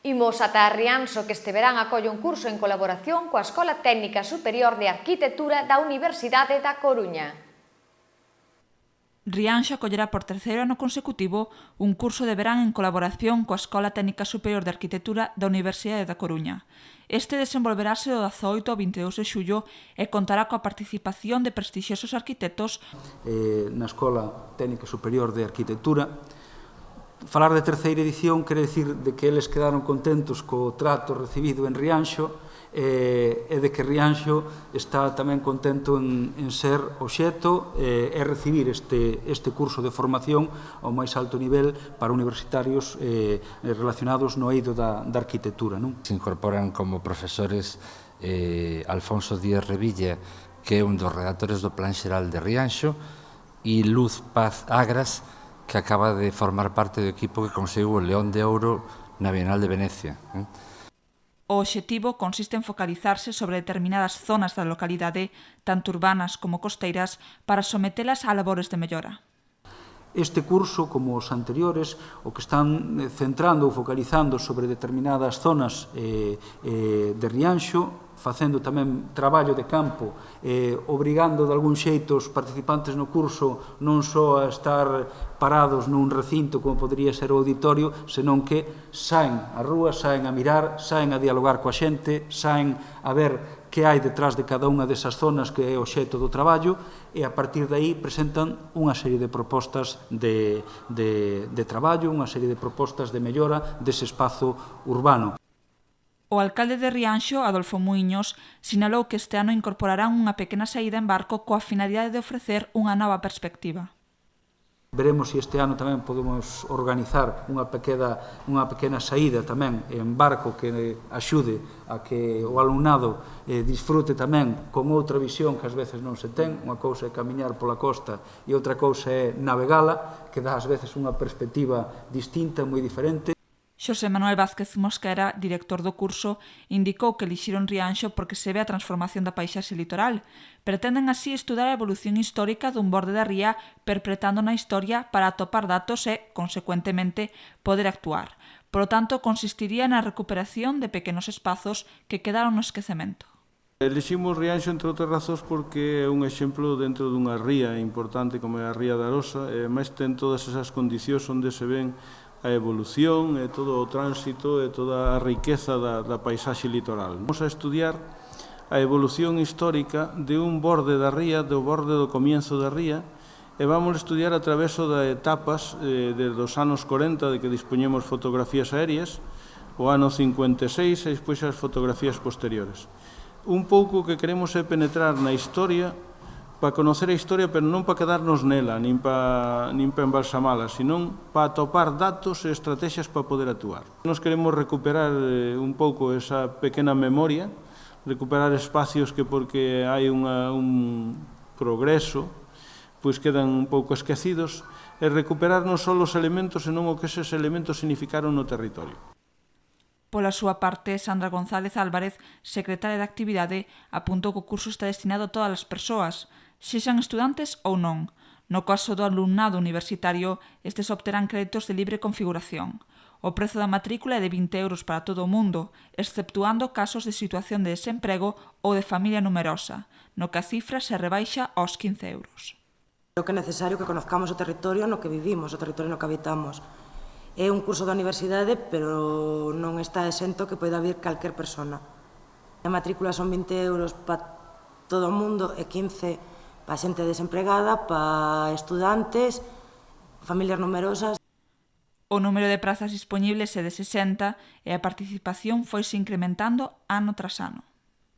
Imos ata Rianxo, que este verán acolle un curso en colaboración coa Escola Técnica Superior de Arquitectura da Universidade da Coruña. Rianxo acollerá por terceiro ano consecutivo un curso de verán en colaboración coa Escola Técnica Superior de Arquitectura da Universidade da Coruña. Este desenvolverase do 18 ao 22 de xullo e contará coa participación de prestixiosos arquitectos na Escola Técnica Superior de Arquitectura. Falar de terceira edición quere dicir de que eles quedaron contentos co trato recibido en Rianxo e de que Rianxo está tamén contento en ser obxecto e recibir este curso de formación ao máis alto nivel para universitarios relacionados no eido da arquitectura. Se incorporan como profesores Alfonso Díaz Revilla, que é un dos redactores do Plan Xeral de Rianxo, e Luz Paz Agras, que acaba de formar parte do equipo que conseguiu o León de Ouro na Bienal de Venecia. O obxectivo consiste en focalizarse sobre determinadas zonas da localidade, tanto urbanas como costeiras, para sometelas a labores de mellora. Este curso, como os anteriores, o que están centrando ou focalizando sobre determinadas zonas de Rianxo, facendo tamén traballo de campo, obrigando de algún xeito os participantes no curso non só a estar parados nun recinto como podría ser o auditorio, senón que saen á rúa, saen a mirar, saen a dialogar coa xente, saen a ver que hai detrás de cada unha desas zonas que é o xeito do traballo e a partir de aí presentan unha serie de propostas de traballo, unha serie de propostas de mellora dese espazo urbano. O alcalde de Rianxo, Adolfo Muiños, sinalou que este ano incorporarán unha pequena saída en barco coa finalidade de ofrecer unha nova perspectiva. Veremos se este ano tamén podemos organizar unha pequena saída tamén en barco que axude a que o alumnado disfrute tamén con outra visión que ás veces non se ten. Unha cousa é camiñar pola costa e outra cousa é navegala, que dá ás veces unha perspectiva distinta, moi diferente. Xosé Manuel Vázquez Mosquera, director do curso, indicou que elixiron Rianxo porque se ve a transformación da paisaxe litoral. Pretenden así estudar a evolución histórica dun borde da ría, perpetrando na historia para atopar datos e, consecuentemente, poder actuar. Por lo tanto, consistiría na recuperación de pequenos espazos que quedaron no esquecemento. Eliximos Rianxo, entre outras razóns, porque é un exemplo dentro dunha ría importante como é a Ría da Arosa, e máis ten todas esas condicións onde se ven a evolución e todo o tránsito e toda a riqueza da paisaxe litoral. Vamos a estudiar a evolución histórica de un borde da ría, do borde do comienzo da ría, e vamos a estudiar a través de etapas desde os anos 40, de que dispoñemos fotografías aéreas, o ano 56 e despois as fotografías posteriores. Un pouco que queremos é penetrar na historia, para conocer a historia, pero non para quedarnos nela, nin para embalsamala, senón para atopar datos e estrategias para poder actuar. Nos queremos recuperar un pouco esa pequena memoria, recuperar espacios que porque hai un progreso, pois quedan un pouco esquecidos, e recuperar non só os elementos, senón o que eses elementos significaron no territorio. Pola súa parte, Sandra González Álvarez, secretaria de Actividade, apuntou que o curso está destinado a todas as persoas, sexan estudantes ou non. No caso do alumnado universitario, estes obterán créditos de libre configuración. O prezo da matrícula é de 20 euros para todo o mundo, exceptuando casos de situación de desemprego ou de familia numerosa, no que a cifra se rebaixa aos 15 euros. É que é necesario que conozcamos o territorio no que vivimos, o territorio no que habitamos. É un curso da universidade, pero non está exento que poida vir calquer persona. A matrícula son 20 euros para todo o mundo e 15 para xente desempregada, para estudantes, familias numerosas. O número de prazas dispoñibles é de 60 e a participación foise incrementando ano tras ano.